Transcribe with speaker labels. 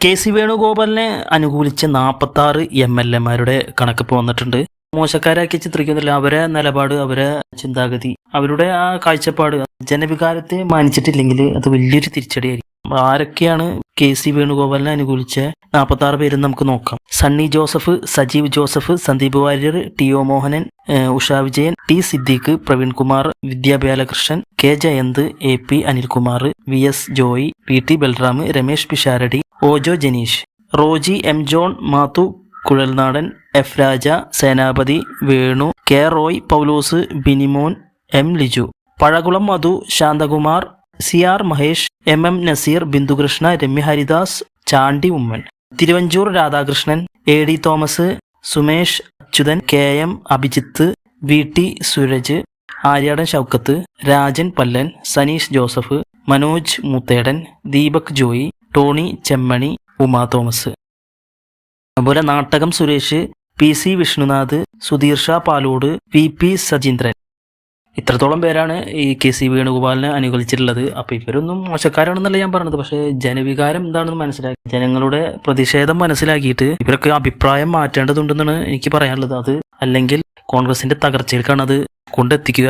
Speaker 1: K C വേണുഗോപാലിനെ അനുകൂലിച്ച് 46 MLA-മാരുടെ കണക്കിപ്പോൾ വന്നിട്ടുണ്ട്. മോശക്കാരാക്കി ചിത്രിക്കുന്നില്ല. അവരെ നിലപാട്, അവരെ ചിന്താഗതി, അവരുടെ ആ കാഴ്ചപ്പാട് ജനവികാരത്തെ മാനിച്ചിട്ടില്ലെങ്കിൽ അത് വലിയൊരു തിരിച്ചടിയായിരിക്കും. ആരൊക്കെയാണ് കെ സി വേണുഗോപാലിനെ അനുകൂലിച്ച 46 പേരും നമുക്ക് നോക്കാം. Sunny Joseph, Sajeev Joseph, Sandeep Warrier, T O. Mohanan, Usha Vijayan, T Siddique, Praveen Kumar, Vidya Balakrishnan, K Jayanth, AP Anilkumar, VS Joy, PT Balram, Ramesh Pisharody, Ojo Janeesh, Roji M John, Mathew Kuzhalnadan, F Raja, Senapathi, Venu, K Roy, Paulose, Binimon, M Liju, Pazhakulam Madhu, Santhakumar, CR Mahesh, MM Naseer, Bindhukrishna, Ramya Haridas, Chandy Oommen, Thiruvanchoor Radhakrishnan, AD Thomas, Sumesh Achuthan, KM Abhijith, VT Sooraj, Aryadan Shoukath, Rajan Pallan, Saneesh Joseph, Manoj Moothedan, Deepak Joy, Tony Chemmani, Uma Thomas. അതുപോലെ നാട്ടകം സുരേഷ്, PC വിഷ്ണുനാഥ്, സുധീർ ഷാ പാലോട്, VP സജീന്ദ്രൻ. ഇത്രത്തോളം പേരാണ് ഈ കെ സി വേണുഗോപാലിനെ അനുകൂലിച്ചിട്ടുള്ളത്. അപ്പോൾ ഇവരൊന്നും മോശക്കാരാണെന്നല്ല ഞാൻ പറഞ്ഞത്, പക്ഷേ ജനവികാരം എന്താണെന്ന് മനസ്സിലാക്കി, ജനങ്ങളുടെ പ്രതിഷേധം മനസ്സിലാക്കിയിട്ട് ഇവരൊക്കെ അഭിപ്രായം മാറ്റേണ്ടതുണ്ടെന്നാണ് എനിക്ക് പറയാനുള്ളത്. അത് അല്ലെങ്കിൽ കോൺഗ്രസിന്റെ തകർച്ചയിലേക്കാണ് അത് കൊണ്ടെത്തിക്കുക.